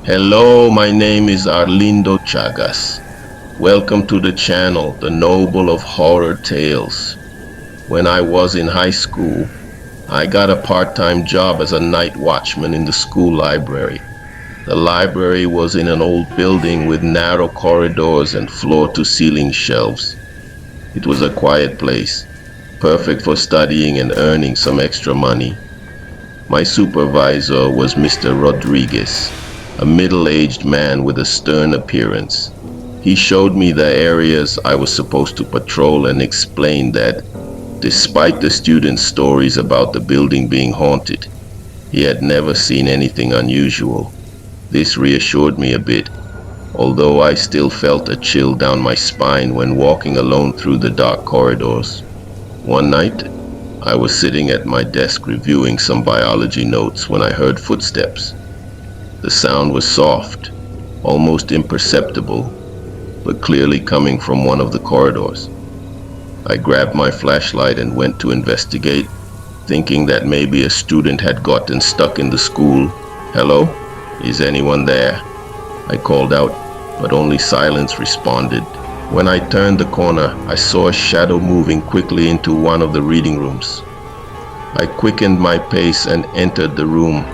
Hello, my name is Arlindo Chagas. Welcome to the channel, The Noble of Horror Tales. When I was in high school, I got a part-time job as a night watchman in the school library. The library was in an old building with narrow corridors and floor-to-ceiling shelves. It was a quiet place, perfect for studying and earning some extra money. My supervisor was Mr. Rodriguez, a middle-aged man with a stern appearance. He showed me the areas I was supposed to patrol and explained that, despite the students' stories about the building being haunted, he had never seen anything unusual. This reassured me a bit, although I still felt a chill down my spine when walking alone through the dark corridors. One night, I was sitting at my desk reviewing some biology notes when I heard footsteps. The sound was soft, almost imperceptible, but clearly coming from one of the corridors. I grabbed my flashlight and went to investigate, thinking that maybe a student had gotten stuck in the school. "Hello? Is anyone there?" I called out, but only silence responded. When I turned the corner, I saw a shadow moving quickly into one of the reading rooms. I quickened my pace and entered the room,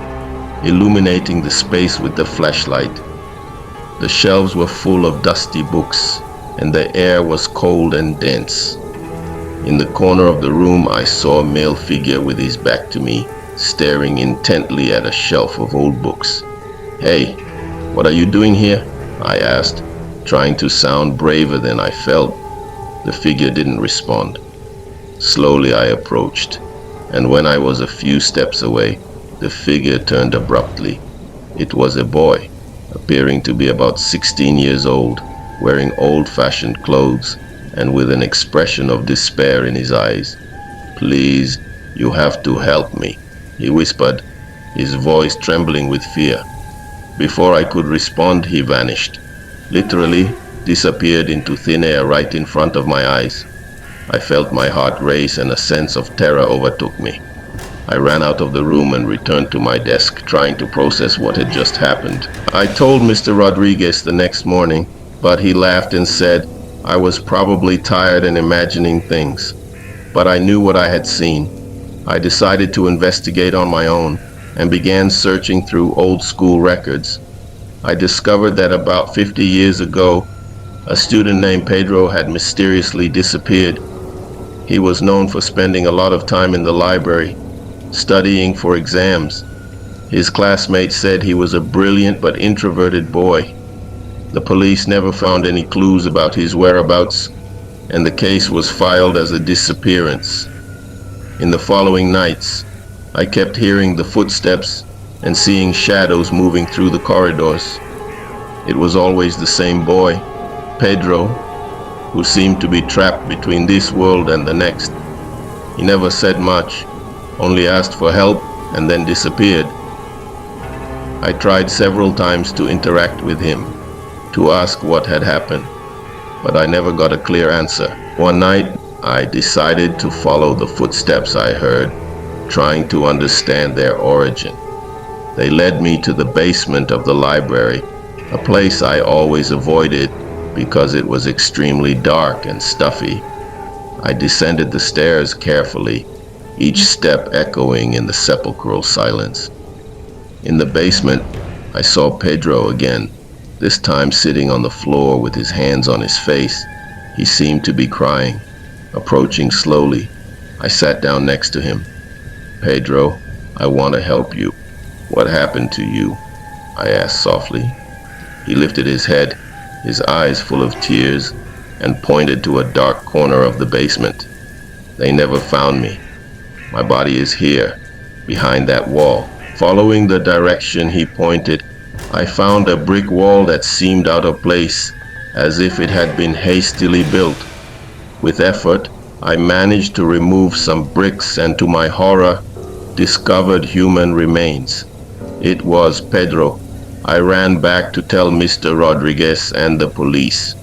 illuminating the space with the flashlight. The shelves were full of dusty books, and the air was cold and dense. In the corner of the room, I saw a male figure with his back to me, staring intently at a shelf of old books. "Hey, what are you doing here?" I asked, trying to sound braver than I felt. The figure didn't respond. Slowly I approached, and when I was a few steps away, the figure turned abruptly. It was a boy, appearing to be about 16 years old, wearing old-fashioned clothes and with an expression of despair in his eyes. "Please, you have to help me," he whispered, his voice trembling with fear. Before I could respond, he vanished. Literally disappeared into thin air right in front of my eyes. I felt my heart race and a sense of terror overtook me. I ran out of the room and returned to my desk, trying to process what had just happened. I told Mr. Rodriguez the next morning, but he laughed and said I was probably tired and imagining things. But I knew what I had seen. I decided to investigate on my own and began searching through old school records. I discovered that about 50 years ago, a student named Pedro had mysteriously disappeared. He was known for spending a lot of time in the library, studying for exams. His classmates said he was a brilliant but introverted boy. The police never found any clues about his whereabouts, and the case was filed as a disappearance. In the following nights, I kept hearing the footsteps and seeing shadows moving through the corridors. It was always the same boy, Pedro, who seemed to be trapped between this world and the next. He never said much, only asked for help and then disappeared. I tried several times to interact with him, to ask what had happened, but I never got a clear answer. One night, I decided to follow the footsteps I heard, trying to understand their origin. They led me to the basement of the library, a place I always avoided because it was extremely dark and stuffy. I descended the stairs carefully, each step echoing in the sepulchral silence. In the basement, I saw Pedro again, this time sitting on the floor with his hands on his face. He seemed to be crying. Approaching slowly, I sat down next to him. "Pedro, I want to help you. What happened to you?" I asked softly. He lifted his head, his eyes full of tears, and pointed to a dark corner of the basement. "They never found me. My body is here, behind that wall." Following the direction he pointed, I found a brick wall that seemed out of place, as if it had been hastily built. With effort, I managed to remove some bricks and, to my horror, discovered human remains. It was Pedro. I ran back to tell Mr. Rodriguez and the police.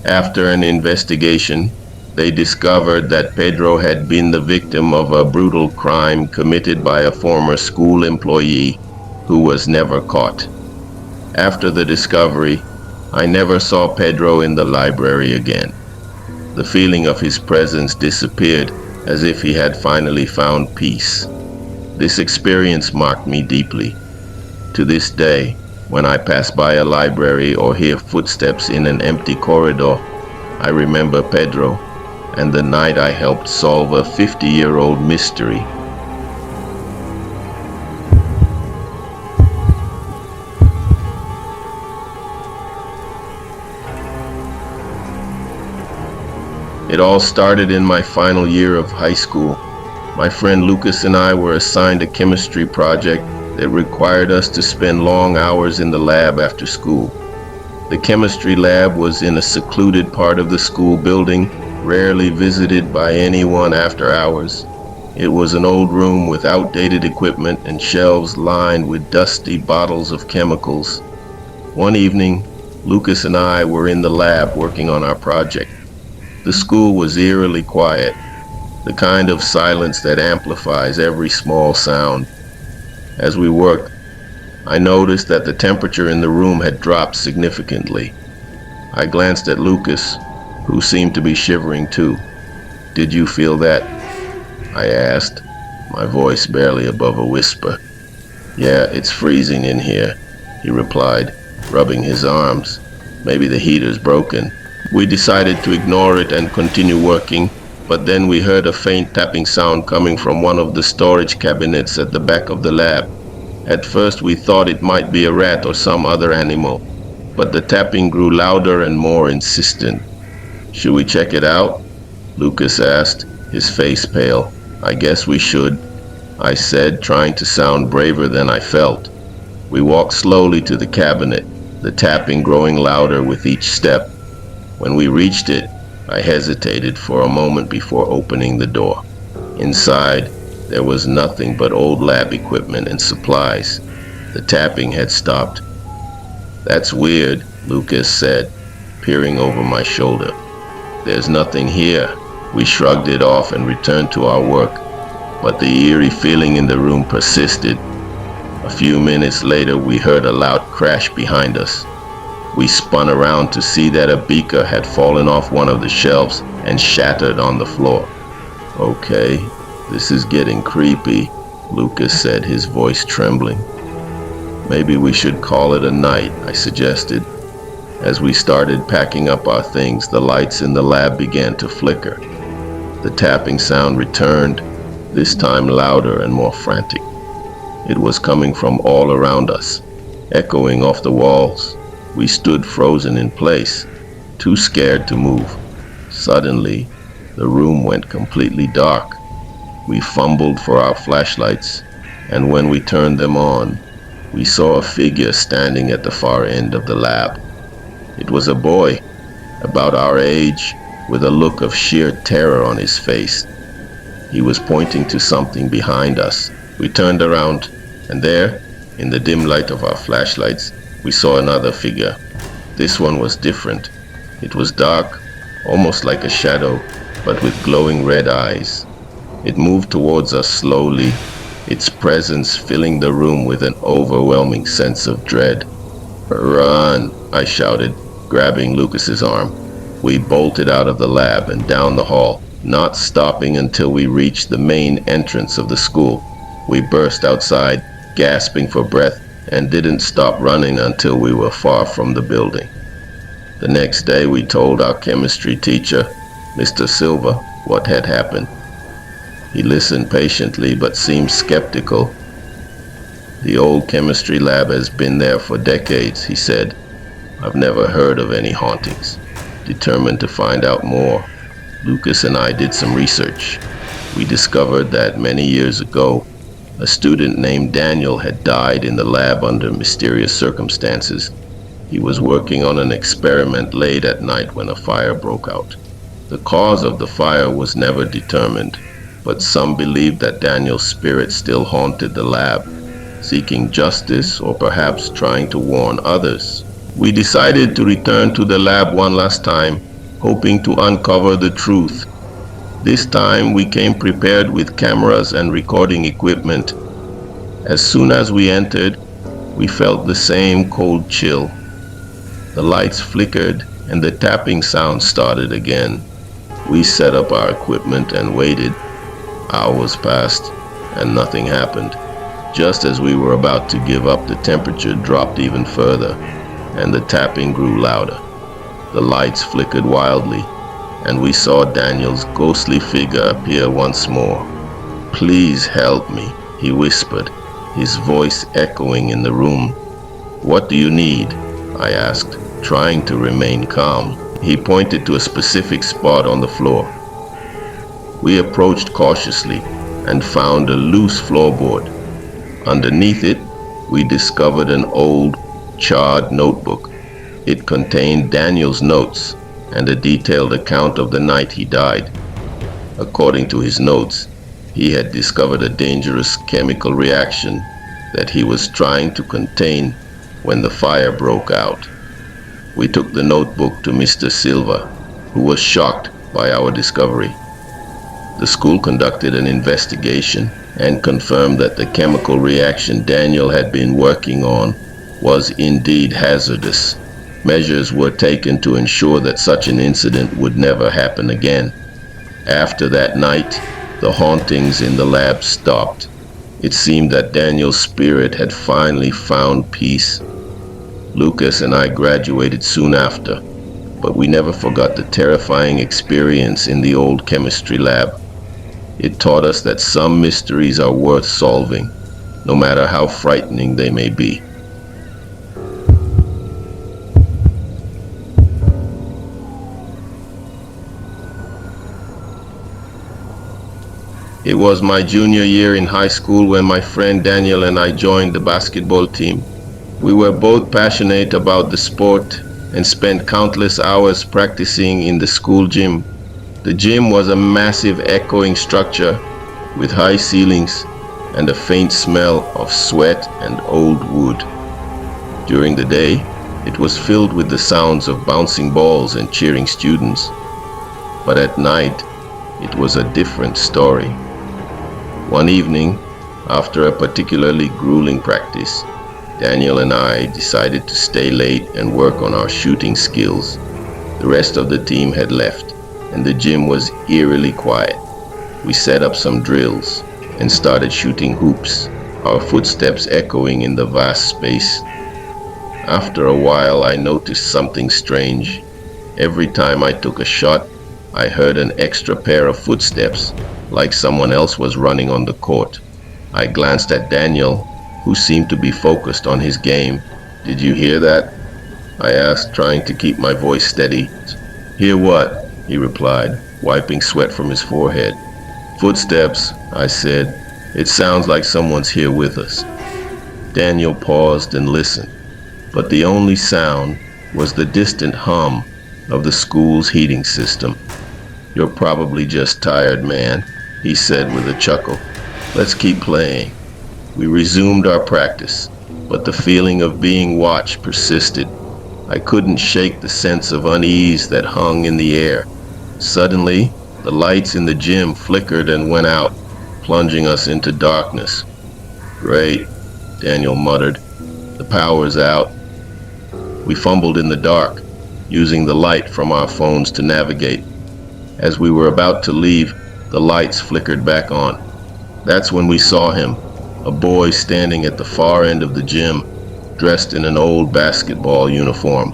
After an investigation, they discovered that Pedro had been the victim of a brutal crime committed by a former school employee who was never caught. After the discovery, I never saw Pedro in the library again. The feeling of his presence disappeared as if he had finally found peace. This experience marked me deeply. To this day, when I pass by a library or hear footsteps in an empty corridor, I remember Pedro and the night I helped solve a 50-year-old mystery. It all started in my final year of high school. My friend Lucas and I were assigned a chemistry project that required us to spend long hours in the lab after school. The chemistry lab was in a secluded part of the school building, rarely visited by anyone after hours. It was an old room with outdated equipment and shelves lined with dusty bottles of chemicals. One evening, Lucas and I were in the lab working on our project. The school was eerily quiet, the kind of silence that amplifies every small sound. As we worked, I noticed that the temperature in the room had dropped significantly. I glanced at Lucas, who seemed to be shivering too. "Did you feel that?" I asked, my voice barely above a whisper. "Yeah, it's freezing in here," he replied, rubbing his arms. "Maybe the heater's broken." We decided to ignore it and continue working, but then we heard a faint tapping sound coming from one of the storage cabinets at the back of the lab. At first we thought it might be a rat or some other animal, but the tapping grew louder and more insistent. "Should we check it out?" Lucas asked, his face pale. "I guess we should," I said, trying to sound braver than I felt. We walked slowly to the cabinet, the tapping growing louder with each step. When we reached it, I hesitated for a moment before opening the door. Inside, there was nothing but old lab equipment and supplies. The tapping had stopped. "That's weird," Lucas said, peering over my shoulder. "There's nothing here." We shrugged it off and returned to our work, but the eerie feeling in the room persisted. A few minutes later, we heard a loud crash behind us. We spun around to see that a beaker had fallen off one of the shelves and shattered on the floor. "Okay, this is getting creepy," Lucas said, his voice trembling. "Maybe we should call it a night," I suggested. As we started packing up our things, the lights in the lab began to flicker. The tapping sound returned, this time louder and more frantic. It was coming from all around us, echoing off the walls. We stood frozen in place, too scared to move. Suddenly, the room went completely dark. We fumbled for our flashlights, and when we turned them on, we saw a figure standing at the far end of the lab. It was a boy, about our age, with a look of sheer terror on his face. He was pointing to something behind us. We turned around, and there, in the dim light of our flashlights, we saw another figure. This one was different. It was dark, almost like a shadow, but with glowing red eyes. It moved towards us slowly, its presence filling the room with an overwhelming sense of dread. "Run!" I shouted, grabbing Lucas's arm. We bolted out of the lab and down the hall, not stopping until we reached the main entrance of the school. We burst outside, gasping for breath, and didn't stop running until we were far from the building. The next day we told our chemistry teacher, Mr. Silva, what had happened. He listened patiently but seemed skeptical. "The old chemistry lab has been there for decades," he said. "I've never heard of any hauntings." Determined to find out more, Lucas and I did some research. We discovered that many years ago, a student named Daniel had died in the lab under mysterious circumstances. He was working on an experiment late at night when a fire broke out. The cause of the fire was never determined, but some believed that Daniel's spirit still haunted the lab, seeking justice or perhaps trying to warn others. We decided to return to the lab one last time, hoping to uncover the truth. This time we came prepared with cameras and recording equipment. As soon as we entered, We felt the same cold chill. The lights flickered and the tapping sound started again. We set up our equipment and waited. Hours passed and nothing happened. Just as we were about to give up, the temperature dropped even further and the tapping grew louder. The lights flickered wildly and we saw Daniel's ghostly figure appear once more. "Please help me," he whispered, his voice echoing in the room. "What do you need?" I asked, trying to remain calm. He pointed to a specific spot on the floor. We approached cautiously and found a loose floorboard. Underneath it, we discovered an old, charred notebook. It contained Daniel's notes and a detailed account of the night he died. According to his notes, he had discovered a dangerous chemical reaction that he was trying to contain when the fire broke out. We took the notebook to Mr. Silva, who was shocked by our discovery. The school conducted an investigation and confirmed that the chemical reaction Daniel had been working on was indeed hazardous. Measures were taken to ensure that such an incident would never happen again. After that night, the hauntings in the lab stopped. It seemed that Daniel's spirit had finally found peace. Lucas and I graduated soon after, but we never forgot the terrifying experience in the old chemistry lab. It taught us that some mysteries are worth solving, no matter how frightening they may be. It was my junior year in high school when my friend Daniel and I joined the basketball team. We were both passionate about the sport and spent countless hours practicing in the school gym. The gym was a massive echoing structure with high ceilings and a faint smell of sweat and old wood. During the day, it was filled with the sounds of bouncing balls and cheering students. But at night, it was a different story. One evening, after a particularly grueling practice, Daniel and I decided to stay late and work on our shooting skills. The rest of the team had left, and the gym was eerily quiet. We set up some drills and started shooting hoops, our footsteps echoing in the vast space. After a while, I noticed something strange. Every time I took a shot, I heard an extra pair of footsteps, like someone else was running on the court. I glanced at Daniel, who seemed to be focused on his game. "Did you hear that?" I asked, trying to keep my voice steady. "Hear what?" he replied, wiping sweat from his forehead. "Footsteps," I said. "It sounds like someone's here with us." Daniel paused and listened, but the only sound was the distant hum of the school's heating system. "You're probably just tired, man," he said with a chuckle. "Let's keep playing." We resumed our practice, but the feeling of being watched persisted. I couldn't shake the sense of unease that hung in the air. Suddenly, the lights in the gym flickered and went out, plunging us into darkness. "Great," Daniel muttered. "The power's out." We fumbled in the dark, using the light from our phones to navigate. As we were about to leave, the lights flickered back on. That's when we saw him, a boy standing at the far end of the gym, dressed in an old basketball uniform.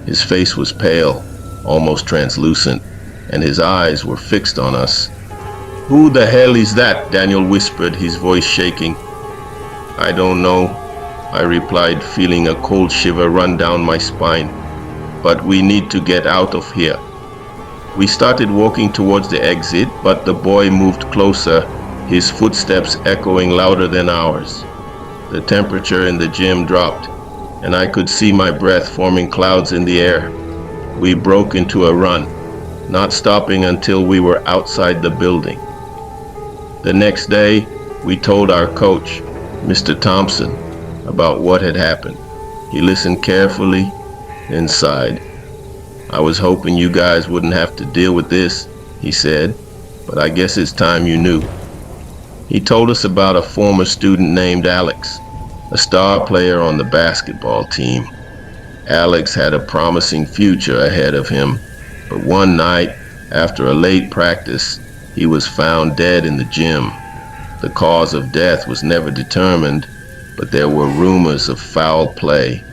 His face was pale, almost translucent, and his eyes were fixed on us. "Who the hell is that?" Daniel whispered, his voice shaking. "I don't know," I replied, feeling a cold shiver run down my spine. "But we need to get out of here." We started walking towards the exit, but the boy moved closer, his footsteps echoing louder than ours. The temperature in the gym dropped, and I could see my breath forming clouds in the air. We broke into a run, not stopping until we were outside the building. The next day, we told our coach, Mr. Thompson, about what had happened. He listened carefully and sighed. "I was hoping you guys wouldn't have to deal with this," he said, "but I guess it's time you knew." He told us about a former student named Alex. a star player on the basketball team. Alex had a promising future ahead of him, but one night, after a late practice, he was found dead in the gym. The cause of death was never determined, but there were rumors of foul play.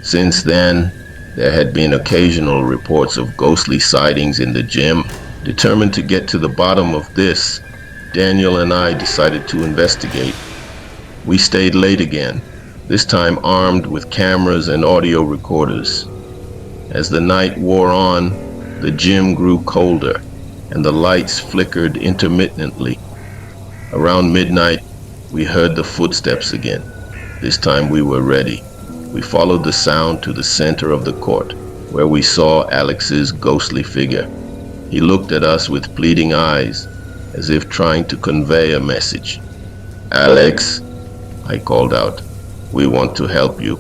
Since then, there had been occasional reports of ghostly sightings in the gym. Determined to get to the bottom of this, Daniel and I decided to investigate. We stayed late again, this time armed with cameras and audio recorders. As the night wore on, the gym grew colder, and the lights flickered intermittently. Around midnight, we heard the footsteps again. This time we were ready. We followed the sound to the center of the court, where we saw Alex's ghostly figure. He looked at us with pleading eyes, as if trying to convey a message. "Alex," I called out, "we want to help you.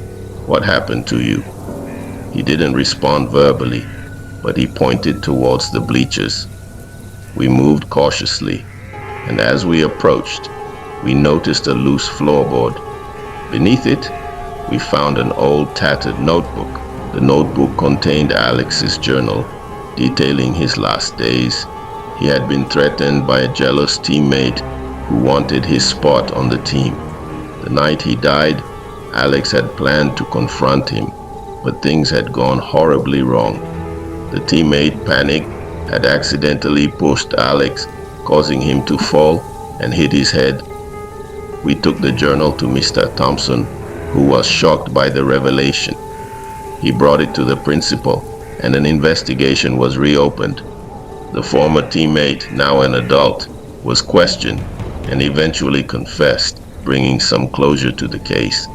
What happened to you?" He didn't respond verbally, but he pointed towards the bleachers. We moved cautiously, and as we approached, we noticed a loose floorboard. Beneath it, we found an old tattered notebook. The notebook contained Alex's journal, detailing his last days. He had been threatened by a jealous teammate who wanted his spot on the team. The night he died, Alex had planned to confront him, but things had gone horribly wrong. The teammate, panicked, had accidentally pushed Alex, causing him to fall and hit his head. We took the journal to Mr. Thompson, who was shocked by the revelation. He brought it to the principal, and an investigation was reopened. The former teammate, now an adult, was questioned and eventually confessed, bringing some closure to the case.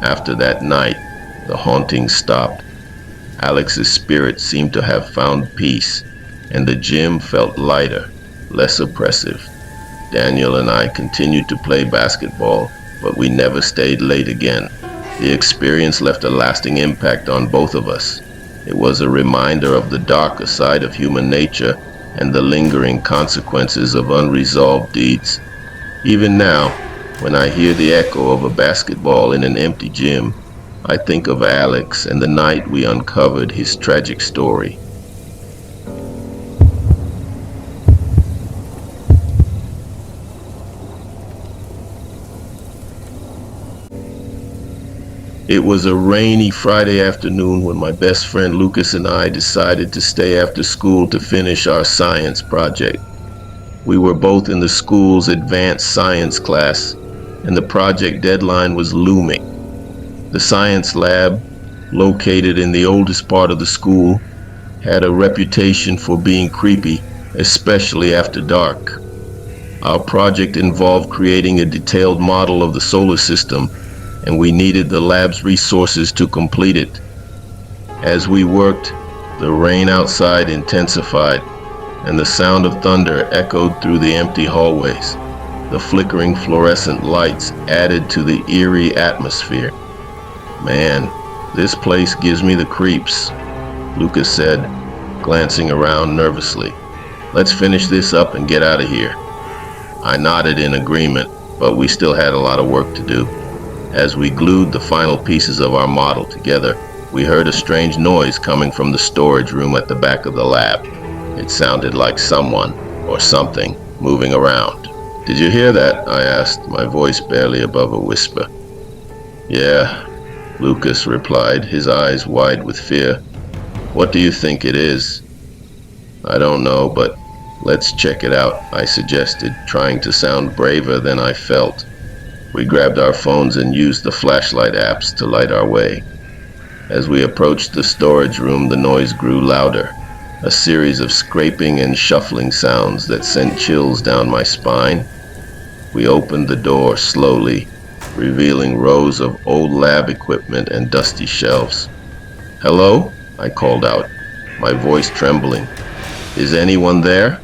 After that night, the haunting stopped. Alex's spirit seemed to have found peace, and the gym felt lighter, less oppressive. Daniel and I continued to play basketball, but we never stayed late again. The experience left a lasting impact on both of us. It was a reminder of the darker side of human nature and the lingering consequences of unresolved deeds. Even now, when I hear the echo of a basketball in an empty gym, I think of Alex and the night we uncovered his tragic story. It was a rainy Friday afternoon when my best friend Lucas and I decided to stay after school to finish our science project. We were both in the school's advanced science class, and the project deadline was looming. The science lab, located in the oldest part of the school, had a reputation for being creepy, especially after dark. Our project involved creating a detailed model of the solar system, and we needed the lab's resources to complete it. As we worked, the rain outside intensified, and the sound of thunder echoed through the empty hallways. The flickering fluorescent lights added to the eerie atmosphere. "Man, this place gives me the creeps," Lucas said, glancing around nervously. "Let's finish this up and get out of here." I nodded in agreement, but we still had a lot of work to do. As we glued the final pieces of our model together, we heard a strange noise coming from the storage room at the back of the lab. It sounded like someone, or something, moving around. "Did you hear that?" I asked, my voice barely above a whisper. "Yeah," Lucas replied, his eyes wide with fear. "What do you think it is?" "I don't know, but let's check it out," I suggested, trying to sound braver than I felt. We grabbed our phones and used the flashlight apps to light our way. As we approached the storage room, the noise grew louder, a series of scraping and shuffling sounds that sent chills down my spine. We opened the door slowly, revealing rows of old lab equipment and dusty shelves. "Hello?" I called out, my voice trembling. "Is anyone there?"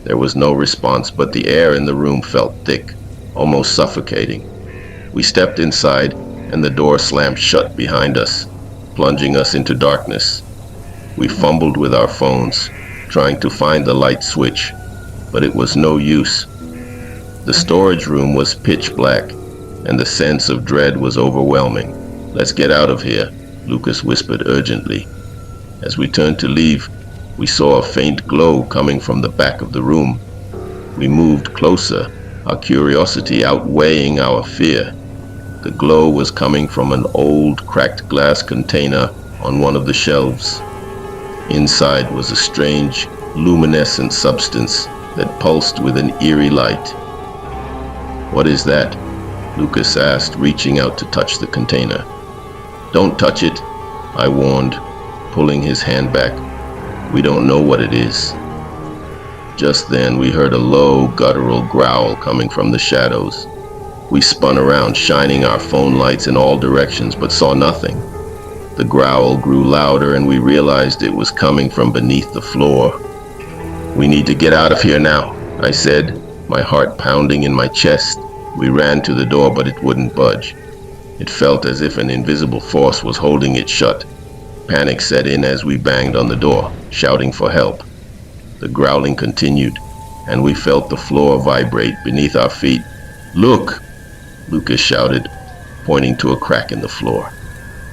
There was no response, but the air in the room felt thick, almost suffocating. We stepped inside, and the door slammed shut behind us, plunging us into darkness. We fumbled with our phones, trying to find the light switch, but it was no use. The storage room was pitch black, and the sense of dread was overwhelming. "Let's get out of here," Lucas whispered urgently. As we turned to leave, we saw a faint glow coming from the back of the room. We moved closer, our curiosity outweighing our fear. The glow was coming from an old, cracked glass container on one of the shelves. Inside was a strange, luminescent substance that pulsed with an eerie light. "What is that?" Lucas asked, reaching out to touch the container. "Don't touch it," I warned, pulling his hand back. "We don't know what it is." Just then we heard a low, guttural growl coming from the shadows. We spun around, shining our phone lights in all directions, but saw nothing. The growl grew louder, and we realized it was coming from beneath the floor. "We need to get out of here now," I said, my heart pounding in my chest. We ran to the door, but it wouldn't budge. It felt as if an invisible force was holding it shut. Panic set in as we banged on the door, shouting for help. The growling continued, and we felt the floor vibrate beneath our feet. "Look!" Lucas shouted, pointing to a crack in the floor.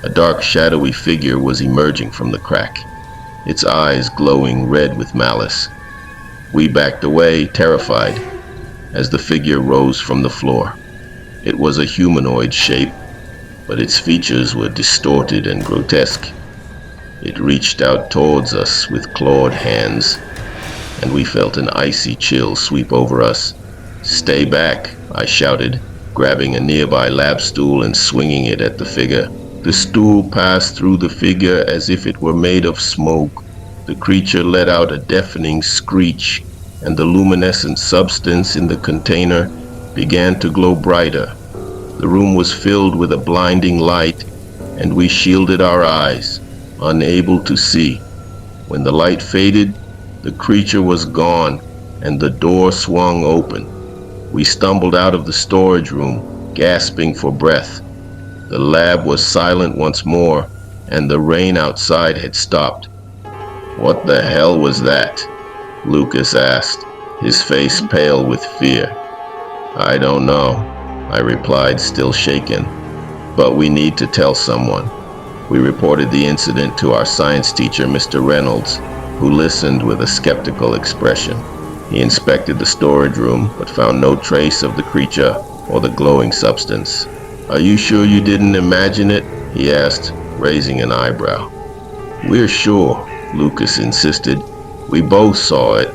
A dark, shadowy figure was emerging from the crack, its eyes glowing red with malice. We backed away, terrified, as the figure rose from the floor. It was a humanoid shape, but its features were distorted and grotesque. It reached out towards us with clawed hands, and we felt an icy chill sweep over us. "Stay back," I shouted, grabbing a nearby lab stool and swinging it at the figure. The stool passed through the figure as if it were made of smoke. The creature let out a deafening screech, and the luminescent substance in the container began to glow brighter. The room was filled with a blinding light, and we shielded our eyes, unable to see. When the light faded, the creature was gone, and the door swung open. We stumbled out of the storage room, gasping for breath. The lab was silent once more, and the rain outside had stopped. "What the hell was that?" Lucas asked, his face pale with fear. "I don't know," I replied, still shaken. "But we need to tell someone." We reported the incident to our science teacher, Mr. Reynolds, who listened with a skeptical expression. He inspected the storage room, but found no trace of the creature or the glowing substance. "Are you sure you didn't imagine it?" he asked, raising an eyebrow. "We're sure," Lucas insisted. "We both saw it."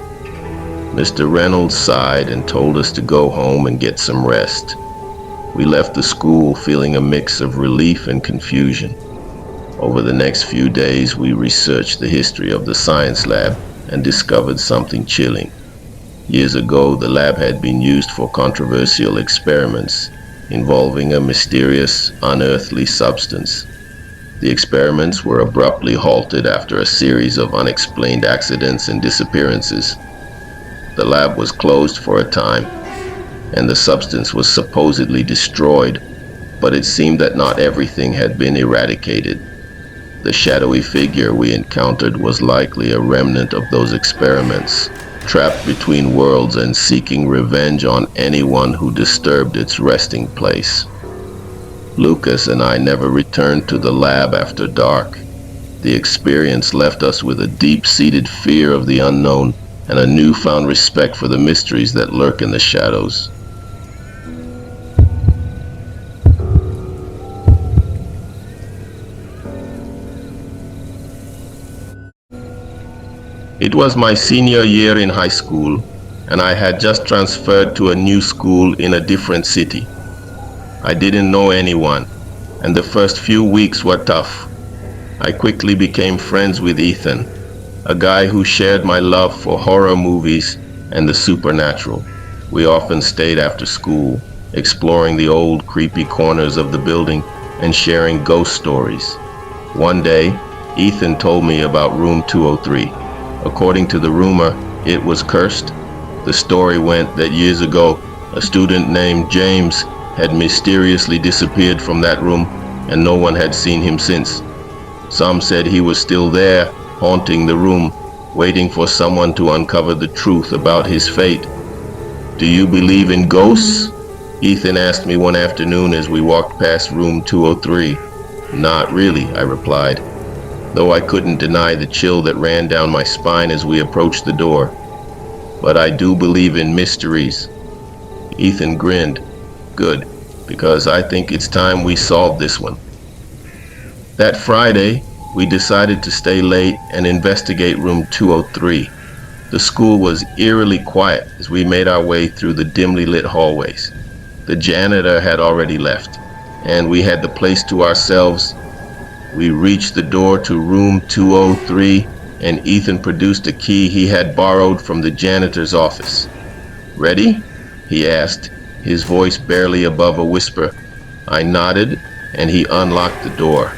Mr. Reynolds sighed and told us to go home and get some rest. We left the school feeling a mix of relief and confusion. Over the next few days, we researched the history of the science lab and discovered something chilling. Years ago, the lab had been used for controversial experiments involving a mysterious, unearthly substance. The experiments were abruptly halted after a series of unexplained accidents and disappearances. The lab was closed for a time, and the substance was supposedly destroyed, but it seemed that not everything had been eradicated. The shadowy figure we encountered was likely a remnant of those experiments, trapped between worlds and seeking revenge on anyone who disturbed its resting place. Lucas and I never returned to the lab after dark. The experience left us with a deep-seated fear of the unknown and a newfound respect for the mysteries that lurk in the shadows. It was my senior year in high school, and I had just transferred to a new school in a different city. I didn't know anyone, and the first few weeks were tough. I quickly became friends with Ethan, a guy who shared my love for horror movies and the supernatural. We often stayed after school, exploring the old creepy corners of the building and sharing ghost stories. One day, Ethan told me about room 203. According to the rumor, it was cursed. The story went that years ago, a student named James had mysteriously disappeared from that room, and no one had seen him since. Some said he was still there, haunting the room, waiting for someone to uncover the truth about his fate. "Do you believe in ghosts?" Ethan asked me one afternoon as we walked past room 203. Not really, I replied, though I couldn't deny the chill that ran down my spine as we approached the door. But I do believe in mysteries. Ethan grinned. Good, because I think it's time we solve this one. That Friday, we decided to stay late and investigate room 203. The school was eerily quiet as we made our way through the dimly lit hallways. The janitor had already left, and we had the place to ourselves. We reached the door to room 203, and Ethan produced a key he had borrowed from the janitor's office. Ready? He asked, his voice barely above a whisper. I nodded, and he unlocked the door.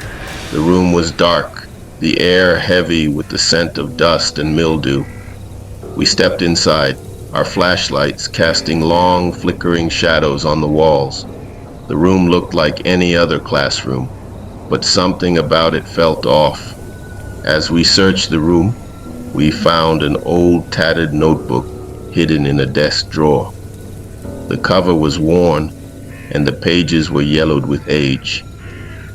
The room was dark, the air heavy with the scent of dust and mildew. We stepped inside, our flashlights casting long, flickering shadows on the walls. The room looked like any other classroom, but something about it felt off. As we searched the room, we found an old, tattered notebook hidden in a desk drawer. The cover was worn, and the pages were yellowed with age.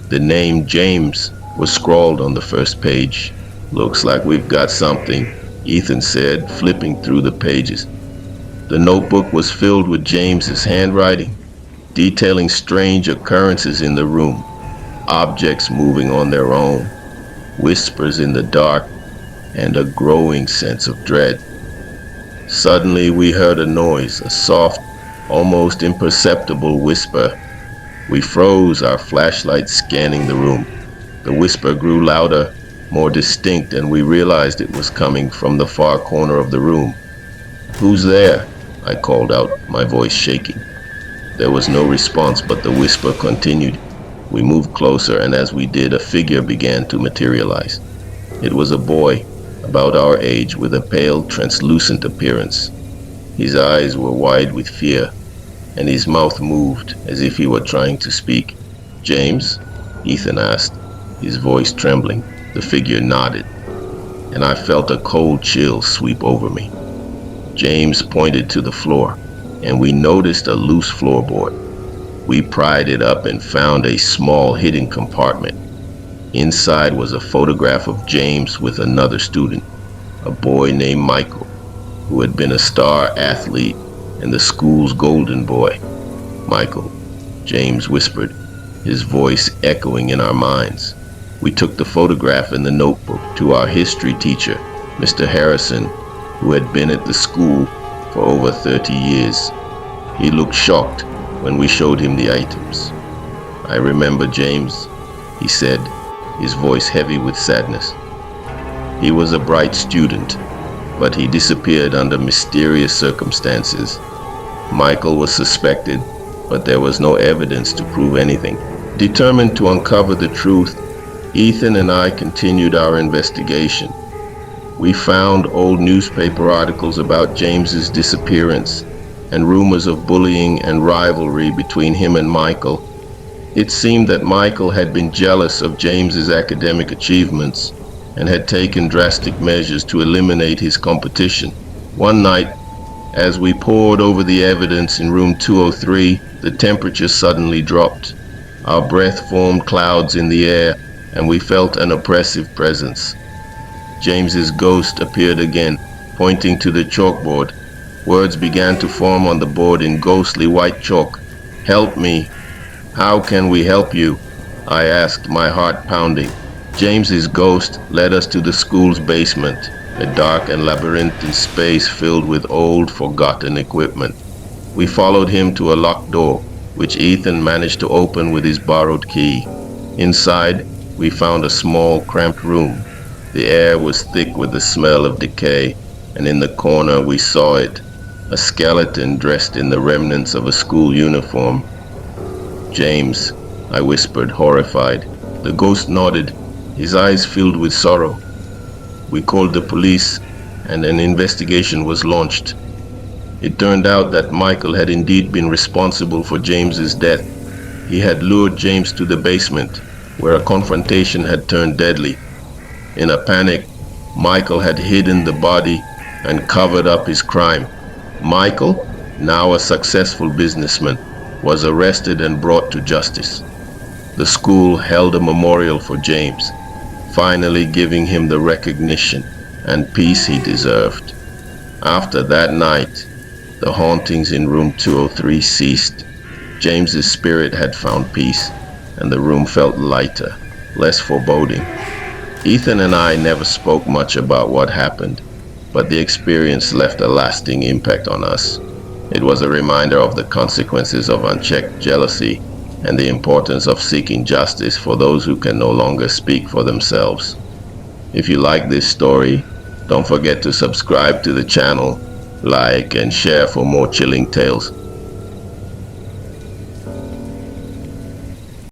The name James was scrawled on the first page. Looks like we've got something, Ethan said, flipping through the pages. The notebook was filled with James's handwriting, detailing strange occurrences in the room, objects moving on their own, whispers in the dark, and a growing sense of dread. Suddenly we heard a noise, a soft, almost imperceptible whisper. We froze, our flashlights scanning the room. The whisper grew louder, more distinct, and we realized it was coming from the far corner of the room. Who's there? I called out, my voice shaking. There was no response, but the whisper continued. We moved closer, and as we did, a figure began to materialize. It was a boy, about our age, with a pale, translucent appearance. His eyes were wide with fear, and his mouth moved as if he were trying to speak. James? Ethan asked, his voice trembling. The figure nodded, and I felt a cold chill sweep over me. James pointed to the floor, and we noticed a loose floorboard. We pried it up and found a small hidden compartment. Inside was a photograph of James with another student, a boy named Michael, who had been a star athlete and the school's golden boy. Michael, James whispered, his voice echoing in our minds. We took the photograph and the notebook to our history teacher, Mr. Harrison, who had been at the school for over 30 years. He looked shocked when we showed him the items. I remember James, he said, his voice heavy with sadness. He was a bright student, but he disappeared under mysterious circumstances. Michael was suspected, but there was no evidence to prove anything. Determined to uncover the truth, Ethan and I continued our investigation. We found old newspaper articles about James's disappearance and rumors of bullying and rivalry between him and Michael. It seemed that Michael had been jealous of James's academic achievements and had taken drastic measures to eliminate his competition. One night, as we pored over the evidence in room 203, the temperature suddenly dropped. Our breath formed clouds in the air, and we felt an oppressive presence. James's ghost appeared again, pointing to the chalkboard. Words began to form on the board in ghostly white chalk. Help me. How can we help you? I asked, my heart pounding. James's ghost led us to the school's basement, a dark and labyrinthine space filled with old, forgotten equipment. We followed him to a locked door, which Ethan managed to open with his borrowed key. Inside, we found a small, cramped room. The air was thick with the smell of decay, and in the corner we saw it, a skeleton dressed in the remnants of a school uniform. James, I whispered, horrified. The ghost nodded, his eyes filled with sorrow. We called the police, and an investigation was launched. It turned out that Michael had indeed been responsible for James's death. He had lured James to the basement, where a confrontation had turned deadly. In a panic, Michael had hidden the body and covered up his crime. Michael, now a successful businessman, was arrested and brought to justice. The school held a memorial for James, finally giving him the recognition and peace he deserved. After that night, the hauntings in room 203 ceased. James's spirit had found peace, and the room felt lighter, less foreboding. Ethan and I never spoke much about what happened, but the experience left a lasting impact on us. It was a reminder of the consequences of unchecked jealousy and the importance of seeking justice for those who can no longer speak for themselves. If you like this story, don't forget to subscribe to the channel, like, and share for more chilling tales.